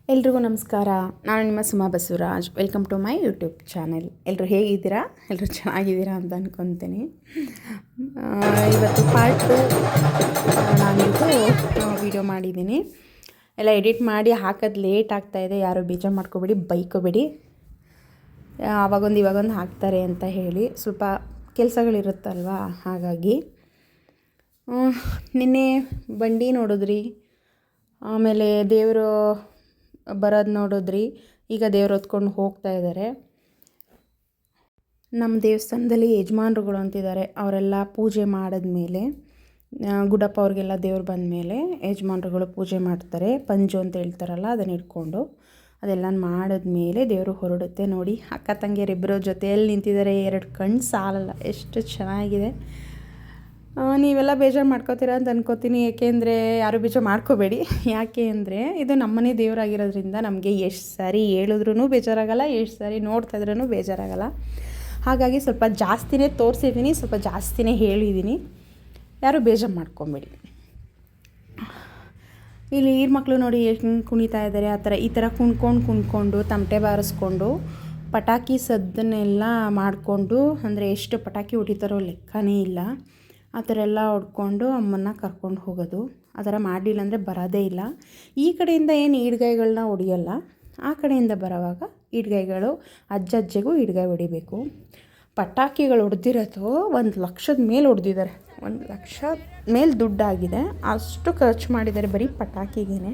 ಎಲ್ರಿಗೂ ನಮಸ್ಕಾರ. ನಾನು ನಿಮ್ಮ Suma Basavaraj. Welcome to my YouTube channel. ಎಲ್ಲರೂ ಹೇಗಿದ್ದೀರಾ? ಎಲ್ಲರೂ ಚೆನ್ನಾಗಿದ್ದೀರಾ ಅಂತ ಅಂದ್ಕೊತೀನಿ. ಇವತ್ತು ಪಾರ್ಟ್ 2 ನಾನಿದು ವಿಡಿಯೋ ಮಾಡಿದ್ದೀನಿ. ಎಲ್ಲ ಎಡಿಟ್ ಮಾಡಿ ಹಾಕೋದು ಲೇಟ್ ಆಗ್ತಾಯಿದೆ. ಯಾರು ಬೇಜಾರು ಮಾಡ್ಕೋಬೇಡಿ, ಬೈಕೋಬೇಡಿ. ಇವಾಗೊಂದು ಹಾಕ್ತಾರೆ ಅಂತ ಹೇಳಿ ಸ್ವಲ್ಪ ಕೆಲಸಗಳಿರುತ್ತಲ್ವ, ಹಾಗಾಗಿ. ನಿನ್ನೆ ಬಂಡಿ ನೋಡಿದ್ರಿ, ಆಮೇಲೆ ದೇವರು ಬರೋದು ನೋಡಿದ್ರಿ. ಈಗ ದೇವ್ರು ಹೊತ್ಕೊಂಡು ಹೋಗ್ತಾ ಇದ್ದಾರೆ. ನಮ್ಮ ದೇವಸ್ಥಾನದಲ್ಲಿ ಯಜಮಾನ್ರುಗಳು ಅಂತಿದ್ದಾರೆ. ಅವರೆಲ್ಲ ಪೂಜೆ ಮಾಡಿದ್ಮೇಲೆ, ಗುಡಪ್ಪ ಅವ್ರಿಗೆಲ್ಲ ದೇವ್ರು ಬಂದಮೇಲೆ ಯಜಮಾನ್ರುಗಳು ಪೂಜೆ ಮಾಡ್ತಾರೆ. ಪಂಜು ಅಂತ ಹೇಳ್ತಾರಲ್ಲ, ಅದನ್ನು ಇಟ್ಕೊಂಡು ಅದೆಲ್ಲ ಮಾಡಿದ್ಮೇಲೆ ದೇವರು ಹೊರಡುತ್ತೆ. ನೋಡಿ, ಅಕ್ಕ ತಂಗಿಯರಿಬ್ಬರು ಜೊತೆಯಲ್ಲಿ ನಿಂತಿದ್ದಾರೆ. 2 ಕಣ್ಣು ಸಾಲಲ್ಲ, ಎಷ್ಟು ಚೆನ್ನಾಗಿದೆ. ನೀವೆಲ್ಲ ಬೇಜಾರು ಮಾಡ್ಕೋತೀರಾ ಅಂತ ಅನ್ಕೋತೀನಿ. ಏಕೆಂದರೆ ಯಾರು ಬೇಜಾರು ಮಾಡ್ಕೋಬೇಡಿ. ಯಾಕೆ ಅಂದರೆ ಇದು ನಮ್ಮನೆ ದೇವರಾಗಿರೋದ್ರಿಂದ ನಮಗೆ ಎಷ್ಟು ಸಾರಿ ಹೇಳಿದ್ರೂ ಬೇಜಾರಾಗಲ್ಲ, ಎಷ್ಟು ಸಾರಿ ನೋಡ್ತಾ ಇದ್ರೂ ಬೇಜಾರಾಗಲ್ಲ. ಹಾಗಾಗಿ ಸ್ವಲ್ಪ ಜಾಸ್ತಿನೇ ತೋರಿಸಿದ್ದೀನಿ, ಸ್ವಲ್ಪ ಜಾಸ್ತಿನೇ ಹೇಳಿದ್ದೀನಿ. ಯಾರು ಬೇಜಾರು ಮಾಡ್ಕೊಬೇಡಿ. ಇಲ್ಲಿ ಈರ್ ಮಕ್ಕಳು ನೋಡಿ ಎಷ್ಟು ಕುಣಿತಾ ಇದ್ದಾರೆ. ಈ ಥರ ಕುಣ್ಕೊಂಡು ತಮಟೆ ಬಾರಿಸ್ಕೊಂಡು ಪಟಾಕಿ ಸದ್ದನ್ನೆಲ್ಲ ಮಾಡಿಕೊಂಡು, ಅಂದರೆ ಎಷ್ಟು ಪಟಾಕಿ ಹೊಡಿತಾರೋ ಲೆಕ್ಕನೇ ಇಲ್ಲ. ಆ ಥರ ಎಲ್ಲ ಹೊಡ್ಕೊಂಡು ಅಮ್ಮನ್ನ ಕರ್ಕೊಂಡು ಹೋಗೋದು. ಆ ಥರ ಮಾಡಲಿಲ್ಲ ಅಂದರೆ ಬರೋದೇ ಇಲ್ಲ. ಈ ಕಡೆಯಿಂದ ಏನು ಈಡ್ಗಾಯಿಗಳನ್ನ ಹೊಡಿಯಲ್ಲ, ಆ ಕಡೆಯಿಂದ ಬರೋವಾಗ ಈಡ್ಗಾಯಿಗಳು ಅಜ್ಜೆಗೂ ಈಡ್ಗಾಯಿ ಹೊಡಿಬೇಕು. ಪಟಾಕಿಗಳು ಹೊಡೆದಿರೋದು 1,00,000 ಮೇಲೆ ಹೊಡೆದಿದ್ದಾರೆ. 1,00,000 ಮೇಲೆ ದುಡ್ಡಾಗಿದೆ. ಅಷ್ಟು ಖರ್ಚು ಮಾಡಿದ್ದಾರೆ ಬರೀ ಪಟಾಕಿಗೇ.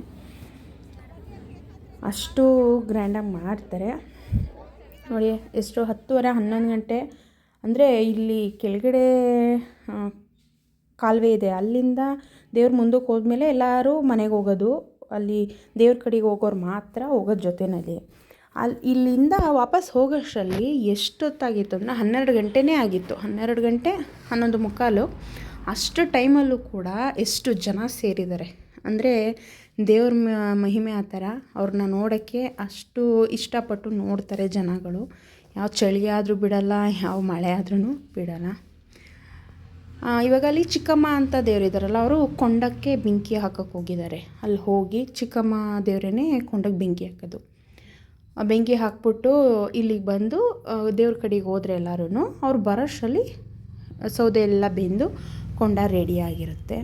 ಅಷ್ಟು ಗ್ರ್ಯಾಂಡಾಗಿ ಮಾಡ್ತಾರೆ ನೋಡಿ. ಎಷ್ಟು 10:30-11 ಗಂಟೆ ಅಂದರೆ ಇಲ್ಲಿ ಕೆಳಗಡೆ ಕಾಲುವೆ ಇದೆ, ಅಲ್ಲಿಂದ ದೇವ್ರ ಮುಂದಕ್ಕೆ ಹೋದ್ಮೇಲೆ ಎಲ್ಲರೂ ಮನೆಗೆ ಹೋಗೋದು. ಅಲ್ಲಿ ದೇವ್ರ ಕಡೆಗೆ ಹೋಗೋರು ಮಾತ್ರ ಹೋಗೋದು ಜೊತೆಯಲ್ಲಿ. ಇಲ್ಲಿಂದ ವಾಪಸ್ ಹೋಗೋಷ್ಟರಲ್ಲಿ ಎಷ್ಟೊತ್ತಾಗಿತ್ತು ಅಂದರೆ 12 ಗಂಟೆನೇ ಆಗಿತ್ತು. 12 ಗಂಟೆ 11:15. ಅಷ್ಟು ಟೈಮಲ್ಲೂ ಕೂಡ ಎಷ್ಟು ಜನ ಸೇರಿದ್ದಾರೆ ಅಂದರೆ ದೇವ್ರ ಮಹಿಮೆ ಆ ಥರ. ಅವ್ರನ್ನ ನೋಡೋಕ್ಕೆ ಅಷ್ಟು ಇಷ್ಟಪಟ್ಟು ನೋಡ್ತಾರೆ ಜನಗಳು. ಯಾವ ಚಳಿ ಆದರೂ ಬಿಡಲ್ಲ, ಯಾವ ಮಳೆ ಆದ್ರೂ ಬಿಡಲ್ಲ. ಇವಾಗ ಅಲ್ಲಿ ಚಿಕ್ಕಮ್ಮ ಅಂತ ದೇವರಿದ್ದಾರಲ್ಲ, ಅವರು ಕೊಂಡಕ್ಕೆ ಬೆಂಕಿ ಹಾಕೋಕ್ಕೆ ಹೋಗಿದ್ದಾರೆ. ಅಲ್ಲಿ ಹೋಗಿ ಚಿಕ್ಕಮ್ಮ ದೇವರೇ ಕೊಂಡಕ್ಕೆ ಬೆಂಕಿ ಹಾಕೋದು. ಬೆಂಕಿ ಹಾಕ್ಬಿಟ್ಟು ಇಲ್ಲಿಗೆ ಬಂದು ದೇವ್ರ ಕಡೆಗೆ ಹೋದ್ರೆ ಎಲ್ಲರೂ ಅವ್ರು ಬರೋಷ್ಟರಲ್ಲಿ ಸೌದೆ ಎಲ್ಲ ಬೆಂದು ಕೊಂಡ ರೆಡಿಯಾಗಿರುತ್ತೆ.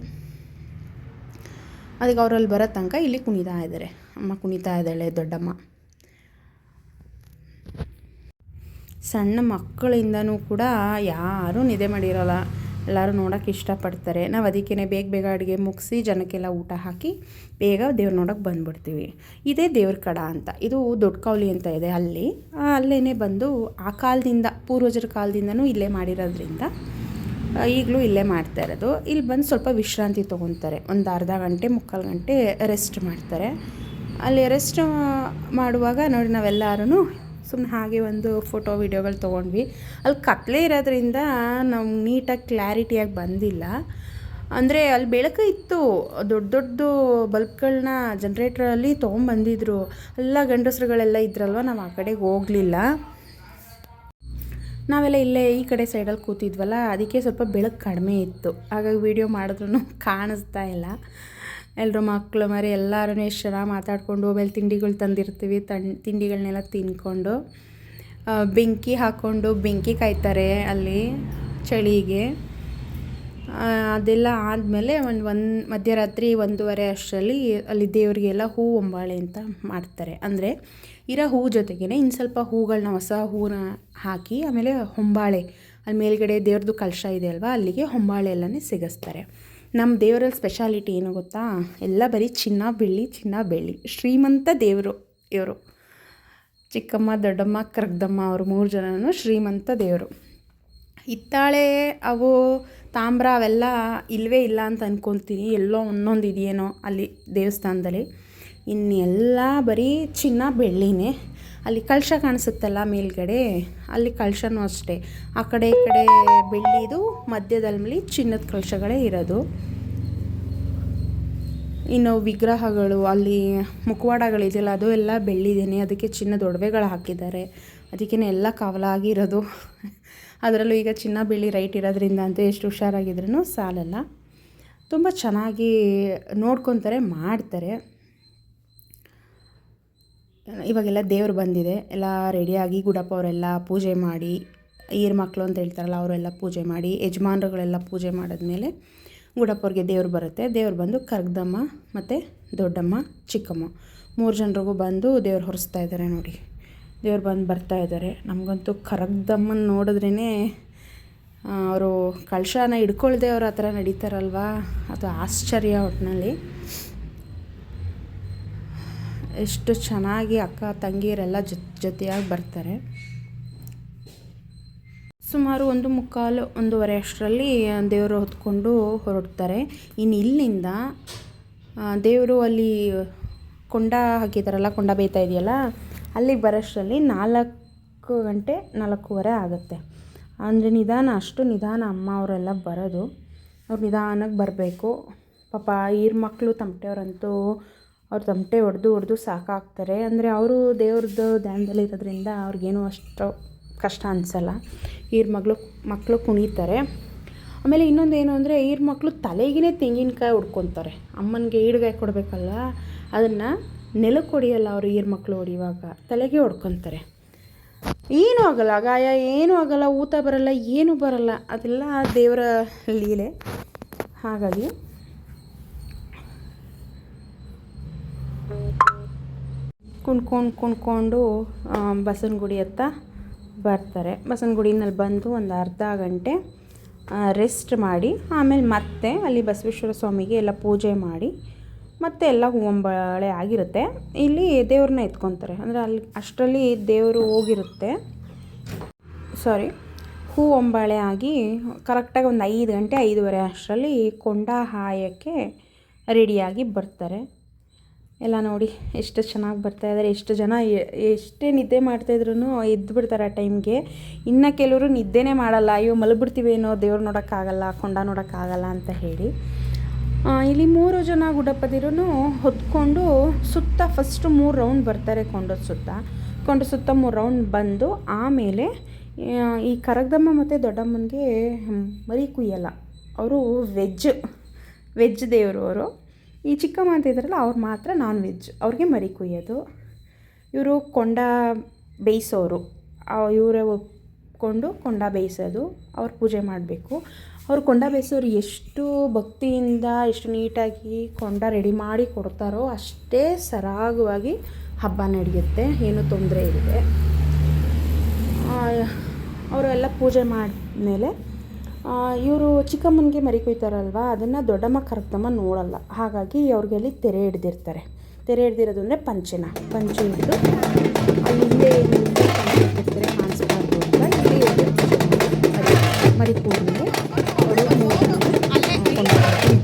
ಅದಕ್ಕೆ ಅವರಲ್ಲಿ ಬರೋ ತನಕ ಇಲ್ಲಿ ಕುಣಿತಾ ಇದ್ದಾರೆ. ಅಮ್ಮ ಕುಣಿತಾ ಇದ್ದಾಳೆ, ದೊಡ್ಡಮ್ಮ. ಸಣ್ಣ ಮಕ್ಕಳಿಂದನೂ ಕೂಡ ಯಾರೂ ನಿದ್ದೆ ಮಾಡಿರೋಲ್ಲ, ಎಲ್ಲರೂ ನೋಡೋಕ್ಕೆ ಇಷ್ಟಪಡ್ತಾರೆ. ನಾವು ಅದಕ್ಕೇ ಬೇಗ ಅಡುಗೆ ಮುಗಿಸಿ ಜನಕ್ಕೆಲ್ಲ ಊಟ ಹಾಕಿ ಬೇಗ ದೇವ್ರು ನೋಡೋಕ್ಕೆ ಬಂದುಬಿಡ್ತೀವಿ. ಇದೇ ದೇವ್ರ ಕಡ ಅಂತ. ಇದು ದೊಡ್ಡ ಕಾವಲಿ ಅಂತ ಇದೆ, ಅಲ್ಲೇ ಬಂದು ಆ ಕಾಲದಿಂದ, ಪೂರ್ವಜರ ಕಾಲದಿಂದನೂ ಇಲ್ಲೇ ಮಾಡಿರೋದ್ರಿಂದ ಈಗಲೂ ಇಲ್ಲೇ ಮಾಡ್ತಾ ಇರೋದು. ಇಲ್ಲಿ ಬಂದು ಸ್ವಲ್ಪ ವಿಶ್ರಾಂತಿ ತೊಗೊತಾರೆ. ಒಂದು ಅರ್ಧ ಗಂಟೆ 3/4 ಗಂಟೆ ರೆಸ್ಟ್ ಮಾಡ್ತಾರೆ. ಅಲ್ಲಿ ರೆಸ್ಟ್ ಮಾಡುವಾಗ ನೋಡಿ, ನಾವೆಲ್ಲರೂ ಸುಮ್ಮನೆ ಹಾಗೆ ಒಂದು ಫೋಟೋ ವೀಡಿಯೋಗಳು ತೊಗೊಂಡ್ವಿ. ಅಲ್ಲಿ ಕತ್ಲೆ ಇರೋದ್ರಿಂದ ನಾವು ನೀಟಾಗಿ ಕ್ಲಾರಿಟಿಯಾಗಿ ಬಂದಿಲ್ಲ. ಅಂದರೆ ಅಲ್ಲಿ ಬೆಳಕು ಇತ್ತು, ದೊಡ್ಡ ಬಲ್ಬ್ಗಳನ್ನ ಜನ್ರೇಟ್ರಲ್ಲಿ ತೊಗೊಂಬಂದಿದ್ರು. ಎಲ್ಲ ಗಂಡಸರುಗಳೆಲ್ಲ ಇದ್ರಲ್ವ, ನಾವು ಆ ಕಡೆಗೆ ಹೋಗಲಿಲ್ಲ. ನಾವೆಲ್ಲ ಇಲ್ಲೇ ಈ ಕಡೆ ಸೈಡಲ್ಲಿ ಕೂತಿದ್ವಲ್ಲ, ಅದಕ್ಕೆ ಸ್ವಲ್ಪ ಬೆಳಕು ಕಡಿಮೆ ಇತ್ತು. ಹಾಗಾಗಿ ವೀಡಿಯೋ ಮಾಡಿದ್ರೂ ಕಾಣಿಸ್ತಾ ಇಲ್ಲ. ಎಲ್ಲರೂ ಮಕ್ಕಳು ಮರಿ ಎಲ್ಲರೂ ಎಷ್ಟು ಚೆನ್ನಾಗಿ ಮಾತಾಡಿಕೊಂಡು ಆಮೇಲೆ ತಿಂಡಿಗಳು ತಂದಿರ್ತೀವಿ. ತಿಂಡಿಗಳನ್ನೆಲ್ಲ ತಿಂದ್ಕೊಂಡು ಬೆಂಕಿ ಹಾಕ್ಕೊಂಡು ಬೆಂಕಿ ಕಾಯ್ತಾರೆ ಅಲ್ಲಿ ಚಳಿಗೆ. ಅದೆಲ್ಲ ಆದಮೇಲೆ ಒಂದು ಮಧ್ಯರಾತ್ರಿ 1:30 ಅಷ್ಟರಲ್ಲಿ ಅಲ್ಲಿ ದೇವರಿಗೆಲ್ಲ ಹೂ ಹೊಂಬಾಳೆ ಅಂತ ಮಾಡ್ತಾರೆ. ಅಂದರೆ ಇರೋ ಹೂ ಜೊತೆಗೇ ಇನ್ನು ಸ್ವಲ್ಪ ಹೂಗಳನ್ನ, ಹೊಸ ಹೂನ ಹಾಕಿ ಆಮೇಲೆ ಹೊಂಬಾಳೆ ಅಲ್ಲಿ ಮೇಲ್ಗಡೆ ದೇವ್ರದ್ದು ಕಲಶ ಇದೆ ಅಲ್ವಾ, ಅಲ್ಲಿಗೆ ಹೊಂಬಾಳೆ ಎಲ್ಲನೇ ಸಿಗಿಸ್ತಾರೆ. ನಮ್ಮ ದೇವರಲ್ಲಿ ಸ್ಪೆಷಾಲಿಟಿ ಏನು ಗೊತ್ತಾ? ಎಲ್ಲ ಬರೀ ಚಿನ್ನ ಬೆಳ್ಳಿ. ಶ್ರೀಮಂತ ದೇವರು ಇವರು. ಚಿಕ್ಕಮ್ಮ, ದೊಡ್ಡಮ್ಮ, ಕರಗ್ದಮ್ಮ ಅವರು 3 ಜನನೂ ಶ್ರೀಮಂತ ದೇವರು. ಹಿತ್ತಾಳೆ ಅವು ತಾಮ್ರ ಅವೆಲ್ಲ ಇಲ್ಲವೇ ಇಲ್ಲ ಅಂತ ಅಂದ್ಕೊತೀನಿ. ಎಲ್ಲೋ ಒಂದೊಂದು ಇದೆಯೇನೋ ಅಲ್ಲಿ ದೇವಸ್ಥಾನದಲ್ಲಿ. ಇನ್ನೆಲ್ಲ ಬರೀ ಚಿನ್ನ ಬೆಳ್ಳಿನೇ. ಅಲ್ಲಿ ಕಲಶ ಕಾಣಿಸುತ್ತಲ್ಲ ಮೇಲ್ಗಡೆ, ಅಲ್ಲಿ ಕಲಶನೂ ಅಷ್ಟೇ. ಆ ಕಡೆ ಈ ಕಡೆ ಬೆಳ್ಳಿದು, ಮಧ್ಯದಲ್ಲಿ ಚಿನ್ನದ ಕಲಶಗಳೇ ಇರೋದು. ಇನ್ನು ವಿಗ್ರಹಗಳು, ಅಲ್ಲಿ ಮುಖವಾಡಗಳಿದೆಯಲ್ಲ, ಅದು ಎಲ್ಲ ಬೆಳ್ಳಿದೇನೆ. ಅದಕ್ಕೆ ಚಿನ್ನದ ಒಡವೆಗಳು ಹಾಕಿದ್ದಾರೆ. ಅದಕ್ಕೇ ಎಲ್ಲ ಕವಲಾಗಿರೋದು. ಅದರಲ್ಲೂ ಈಗ ಚಿನ್ನ ಬೆಳ್ಳಿ ರೈಟ್ ಇರೋದ್ರಿಂದ ಅಂತ ಎಷ್ಟು ಹುಷಾರಾಗಿದ್ರೂ ಸಾಲಲ್ಲ. ತುಂಬ ಚೆನ್ನಾಗಿ ನೋಡ್ಕೊತಾರೆ, ಮಾಡ್ತಾರೆ. ಇವಾಗೆಲ್ಲ ದೇವ್ರು ಬಂದಿದೆ, ಎಲ್ಲ ರೆಡಿಯಾಗಿ ಗುಡಪ್ಪ ಅವರೆಲ್ಲ ಪೂಜೆ ಮಾಡಿ, ಈರ್ ಮಕ್ಕಳು ಅಂತ ಹೇಳ್ತಾರಲ್ಲ ಅವರೆಲ್ಲ ಪೂಜೆ ಮಾಡಿ, ಯಜಮಾನ್ರುಗಳೆಲ್ಲ ಪೂಜೆ ಮಾಡಿದ್ಮೇಲೆ ಗುಡಪ್ಪ ಅವ್ರಿಗೆ ದೇವ್ರು ಬರುತ್ತೆ. ದೇವ್ರು ಬಂದು ಕರಗ್ದಮ್ಮ ಮತ್ತು ದೊಡ್ಡಮ್ಮ ಚಿಕ್ಕಮ್ಮ 3 ಜನರಿಗೂ ಬಂದು ದೇವ್ರು ಹೊರಿಸ್ತಾ ಇದ್ದಾರೆ ನೋಡಿ. ದೇವ್ರು ಬಂದು ಬರ್ತಾ ಇದ್ದಾರೆ. ನಮಗಂತೂ ಕರಗ್ದಮ್ಮನ ನೋಡಿದ್ರೇ ಅವರು ಕಳಶನ ಹಿಡ್ಕೊಳ್ದೆ ಅವ್ರು ಆ ಥರ ನಡೀತಾರಲ್ವ, ಅದು ಆಶ್ಚರ್ಯ ಒಟ್ಟಿನಲ್ಲಿ. ಎಷ್ಟು ಚೆನ್ನಾಗಿ ಅಕ್ಕ ತಂಗಿಯರೆಲ್ಲ ಜೊತೆಯಾಗಿ ಬರ್ತಾರೆ. ಸುಮಾರು 1:45-1:15 ಅಷ್ಟರಲ್ಲಿ ದೇವರು ಹೊತ್ಕೊಂಡು ಹೊರಡ್ತಾರೆ. ಇನ್ನು ಇಲ್ಲಿಂದ ದೇವರು ಅಲ್ಲಿ ಕೊಂಡ ಹಾಕಿದಾರಲ್ಲ, ಕೊಂಡ ಬೇಯ್ತಾ ಇದೆಯಲ್ಲ, ಅಲ್ಲಿಗೆ ಬರೋಷ್ಟರಲ್ಲಿ 4 ಗಂಟೆ 4:15 ಆಗುತ್ತೆ. ಅಂದರೆ ನಿಧಾನ, ಅಷ್ಟು ನಿಧಾನ ಅಮ್ಮ ಅವರೆಲ್ಲ ಬರೋದು. ಅವ್ರು ನಿಧಾನಕ್ಕೆ ಬರಬೇಕು. ಪಾಪ ಈರ್ ಮಕ್ಕಳು ತಮಟೆಯವರಂತೂ ಅವ್ರು ತಮಟೆ ಹೊಡೆದು ಸಾಕಾಗ್ತಾರೆ. ಅಂದರೆ ಅವರು ದೇವ್ರದ್ದು ಧ್ಯಾನದಲ್ಲಿ ಇರೋದ್ರಿಂದ ಅವ್ರಿಗೇನು ಅಷ್ಟು ಕಷ್ಟ ಅನಿಸಲ್ಲ. ಈರ್ ಮಕ್ಕಳು ಕುಣಿತಾರೆ. ಆಮೇಲೆ ಇನ್ನೊಂದು ಏನು ಅಂದರೆ ಈರ್ ಮಕ್ಕಳು ತಲೆಗೇ ತೆಂಗಿನಕಾಯಿ ಹೊಡ್ಕೊತಾರೆ. ಅಮ್ಮನಿಗೆ ಈಡ್ಗಾಯಿ ಕೊಡಬೇಕಲ್ಲ, ಅದನ್ನು ನೆಲಕ್ಕೆ ಹೊಡಿಯಲ್ಲ ಅವರು. ಈರ್ ಮಕ್ಕಳು ಹೊಡಿಯುವಾಗ ತಲೆಗೆ ಹೊಡ್ಕೊತಾರೆ. ಏನೂ ಆಗೋಲ್ಲ, ಗಾಯ ಏನೂ ಆಗೋಲ್ಲ, ಊತ ಬರಲ್ಲ, ಏನೂ ಬರಲ್ಲ. ಅದೆಲ್ಲ ದೇವರ ಲೀಲೆ. ಹಾಗಾಗಿ ಕುಣ್ಕೊಂಡು ಬಸವನಗುಡಿ ಹತ್ತ ಬರ್ತಾರೆ. ಬಸವನಗುಡಿನಲ್ಲಿ ಬಂದು ಒಂದು ಅರ್ಧ ಗಂಟೆ ರೆಸ್ಟ್ ಮಾಡಿ, ಆಮೇಲೆ ಮತ್ತೆ ಅಲ್ಲಿ ಬಸವೇಶ್ವರ ಸ್ವಾಮಿಗೆ ಎಲ್ಲ ಪೂಜೆ ಮಾಡಿ, ಮತ್ತೆ ಎಲ್ಲ ಹೂವಂಬಳೆ ಆಗಿರುತ್ತೆ. ಇಲ್ಲಿ ದೇವ್ರನ್ನ ಎತ್ಕೊತಾರೆ. ಅಂದರೆ ಅಲ್ಲಿ ಅಷ್ಟರಲ್ಲಿ ದೇವರು ಹೋಗಿರುತ್ತೆ. ಹೂವಂಬಳೆ ಆಗಿ ಕರೆಕ್ಟಾಗಿ ಒಂದು 5 ಗಂಟೆ 5:30 ಅಷ್ಟರಲ್ಲಿ ಕೊಂಡ ಹಾಯೋಕ್ಕೆ ರೆಡಿಯಾಗಿ ಬರ್ತಾರೆ. ಎಲ್ಲ ನೋಡಿ ಎಷ್ಟು ಚೆನ್ನಾಗಿ ಬರ್ತಾಯಿದ್ದಾರೆ. ಎಷ್ಟು ಜನ ಎಷ್ಟೇ ನಿದ್ದೆ ಮಾಡ್ತಾಯಿದ್ರು ಎದ್ದು ಬಿಡ್ತಾರೆ ಆ ಟೈಮ್ಗೆ. ಇನ್ನು ಕೆಲವರು ನಿದ್ದೆನೇ ಮಾಡಲ್ಲ, ಅಯ್ಯೋ ಮಲಗಿಬಿಡ್ತೀವೇನೋ, ದೇವ್ರು ನೋಡೋಕ್ಕಾಗಲ್ಲ, ಕೊಂಡ ನೋಡೋಕ್ಕಾಗಲ್ಲ ಅಂತ ಹೇಳಿ. ಇಲ್ಲಿ 3 ಜನ ಗುಡ್ಡಪ್ಪದಿರೂ ಹೊತ್ಕೊಂಡು ಸುತ್ತ ಫಸ್ಟು 3 ರೌಂಡ್ ಬರ್ತಾರೆ. ಕೊಂಡ ಸುತ್ತ 3 ರೌಂಡ್ ಬಂದು ಆಮೇಲೆ ಈ ಕರಗ್ದಮ್ಮ ಮತ್ತು ದೊಡ್ಡಮ್ಮನಿಗೆ ಮರಿ ಕುಯ್ಯಲ್ಲ. ಅವರು ವೆಜ್ ದೇವರು ಅವರು. ಈ ಚಿಕ್ಕಮ್ಮ ಅಂತ ಇದ್ದಾರಲ್ಲ ಅವ್ರು ಮಾತ್ರ ನಾನ್ ವೆಜ್, ಅವ್ರಿಗೆ ಮರಿ ಕುಯ್ಯೋದು. ಇವರು ಕೊಂಡ ಬೇಯಿಸೋರು, ಇವರೇ ಒಪ್ಕೊಂಡು ಕೊಂಡ ಬೇಯಿಸೋದು, ಅವ್ರು ಪೂಜೆ ಮಾಡಬೇಕು. ಅವ್ರು ಕೊಂಡ ಬೇಯಿಸೋರು ಎಷ್ಟು ಭಕ್ತಿಯಿಂದ ಎಷ್ಟು ನೀಟಾಗಿ ಕೊಂಡ ರೆಡಿ ಮಾಡಿ ಕೊಡ್ತಾರೋ ಅಷ್ಟೇ ಸರಾಗವಾಗಿ ಹಬ್ಬ ನಡೆಯುತ್ತೆ, ಏನೂ ತೊಂದರೆ ಇದೆ. ಅವರೆಲ್ಲ ಪೂಜೆ ಮಾಡಿದ್ಮೇಲೆ ಇವರು ಚಿಕ್ಕಮ್ಮನಿಗೆ ಮರಿ ಕೊಯ್ತಾರಲ್ವ, ಅದನ್ನು ದೊಡ್ಡಮ್ಮ ಕರಗ್ದಮ್ಮ ನೋಡಲ್ಲ. ಹಾಗಾಗಿ ಅವ್ರಿಗೆ ಅಲ್ಲಿ ತೆರೆ ಹಿಡ್ದಿರ್ತಾರೆ. ತೆರೆ ಹಿಡ್ದಿರೋದು ಅಂದರೆ ಪಂಚೆ ಹಿಡಿದು ಅಲ್ಲಿ ಹಿಂದೆ ಹಿಡ್ದಿರ್ತಾರೆ, ಕಾಣಿಸ್ಬಾರ್ದು ಅಂತ ಇಲ್ಲಿ ಮರಿ ಕೂಡಲೇ ಅವರು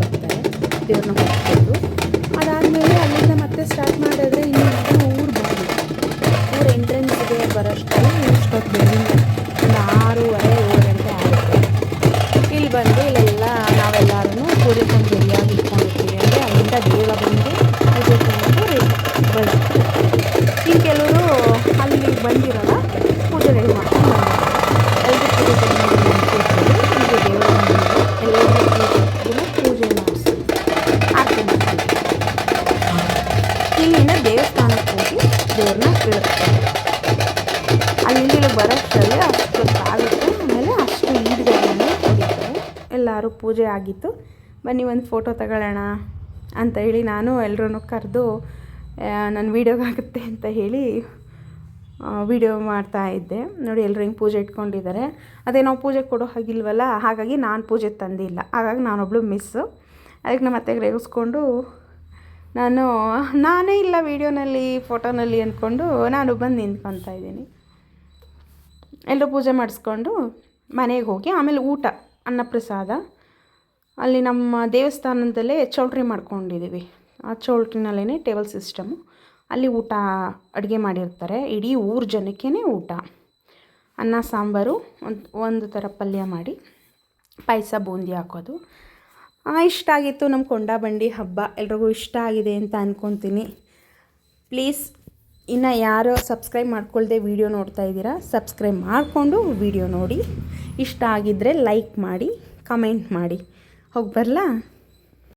ಬರ್ತಾರೆ ದೇವ್ರನ್ನ ಹೊತ್ಕೊಂಡು. ಅದಾದಮೇಲೆ ಅಲ್ಲಿಂದ ಮತ್ತೆ ಸ್ಟಾರ್ಟ್ ಮಾಡಿದ್ರೆ ಇನ್ನು ಊರು ಎಂಟ್ರೆನ್ಸ್ಗೆ ಬರೋಷ್ಟರಲ್ಲಿ ಇಷ್ಟೊತ್ತು ಬೆಳಿಗ್ಗೆ ಒಂದು 6:30-7 ಗಂಟೆ ಆಗುತ್ತೆ. ಇಲ್ಲಿ ಬಂದು ಇಲ್ಲೆಲ್ಲ ನಾವೆಲ್ಲರೂ ಪೂಜೆ ಕೊಂಡು ರೆಡಿಯಾಗಿ ಇಟ್ಕೊಂಡಿರ್ತೀವಿ. ಅಂದರೆ ಅಲ್ಲಿಂದ ಬೇಗ ಬಂದು ಪೂಜೆ ಕೊಂಡು ಬರ್ತೀವಿ. ಇನ್ನು ಕೆಲವರು ಅಲ್ಲಿ ಬಂದಿರಲ್ಲ, ಪೂಜೆ ರೆಡಿ ಮಾಡ್ಕೊಂಡು ಎಲ್ಲರೂ ಪೂಜೆ ನಿಮಗೆ ದೇವರ ಎಲ್ಲರಿಗೂ ಪೂಜೆ ಮಾಡಿಸಿ ಆರತಿ ಮಾಡ್ತೀವಿ. ಇಲ್ಲಿಂದ ದೇವಸ್ಥಾನಕ್ಕೆ ಹೋಗಿ ದೇವ್ರನ್ನ ಇಳಿಸ್ತಾರೆ. ಅಲ್ಲಿಂದ ಬರೋಷ್ಟರಲ್ಲಿ ಅಷ್ಟೊತ್ತಾಗುತ್ತೆ. ಆಮೇಲೆ ಅಷ್ಟು ಈಡ್ಗಳನ್ನು ಹೊಡಿತಾರೆ. ಎಲ್ಲರೂ ಪೂಜೆ ಆಗಿತ್ತು, ಬನ್ನಿ ಒಂದು ಫೋಟೋ ತಗೊಳ್ಳೋಣ ಅಂತ ಹೇಳಿ ನಾನು ಎಲ್ಲರೂ ಕರೆದು ನನ್ನ ವೀಡಿಯೋಗಾಗುತ್ತೆ ಅಂತ ಹೇಳಿ ವೀಡಿಯೋ ಮಾಡ್ತಾಯಿದ್ದೆ. ನೋಡಿ ಎಲ್ಲರೂ ಹಿಂಗೆ ಪೂಜೆ ಇಟ್ಕೊಂಡಿದ್ದಾರೆ. ಅದೇ ನಾವು ಪೂಜೆ ಕೊಡೋ ಹಾಗಿಲ್ವಲ್ಲ, ಹಾಗಾಗಿ ನಾನು ಪೂಜೆ ತಂದಿಲ್ಲ. ಹಾಗಾಗಿ ನಾನೊಬ್ಳು ಮಿಸ್ಸು. ಅದಕ್ಕೆ ನಮ್ಮ ಅತ್ತೆಗೆ ರೇಗಿಸ್ಕೊಂಡು ನಾನೇ ಇಲ್ಲ ವೀಡಿಯೋನಲ್ಲಿ ಫೋಟೋನಲ್ಲಿ ಅಂದ್ಕೊಂಡು ನಾನು ಬಂದು ನಿಂತ್ಕೊತಾ ಇದ್ದೀನಿ. ಎಲ್ಲರೂ ಪೂಜೆ ಮಾಡಿಸ್ಕೊಂಡು ಮನೆಗೆ ಹೋಗಿ ಆಮೇಲೆ ಊಟ ಅನ್ನಪ್ರಸಾದ ಅಲ್ಲಿ ನಮ್ಮ ದೇವಸ್ಥಾನದಲ್ಲೇ ಚೌಲ್ಟ್ರಿ ಮಾಡ್ಕೊಂಡಿದ್ದೀವಿ. ಆ ಚೌಲ್ಟ್ರಿನಲ್ಲೇ ಟೇಬಲ್ ಸಿಸ್ಟಮು, ಅಲ್ಲಿ ಊಟ ಅಡುಗೆ ಮಾಡಿರ್ತಾರೆ. ಇಡೀ ಊರು ಜನಕ್ಕೇ ಊಟ, ಅನ್ನ ಸಾಂಬಾರು, ಒಂದು ಥರ ಪಲ್ಯ ಮಾಡಿ, ಪಾಯಸ ಬೂಂದಿ ಹಾಕೋದು. ಇಷ್ಟ ಆಗಿತ್ತು ನಮ್ಮ ಕೊಂಡ ಬಂಡಿ ಹಬ್ಬ. ಎಲ್ರಿಗೂ ಇಷ್ಟ ಆಗಿದೆ ಅಂತ ಅಂದ್ಕೊತೀನಿ. ಪ್ಲೀಸ್ ಇನ್ನು ಯಾರು ಸಬ್ಸ್ಕ್ರೈಬ್ ಮಾಡ್ಕೊಳ್ದೆ ವೀಡಿಯೋ ನೋಡ್ತಾ ಇದ್ದೀರಾ, ಸಬ್ಸ್ಕ್ರೈಬ್ ಮಾಡಿಕೊಂಡು ವೀಡಿಯೋ ನೋಡಿ. ಇಷ್ಟ ಆಗಿದ್ದರೆ ಲೈಕ್ ಮಾಡಿ, ಕಮೆಂಟ್ ಮಾಡಿ. ಹೋಗಿ ಬರಲಾ?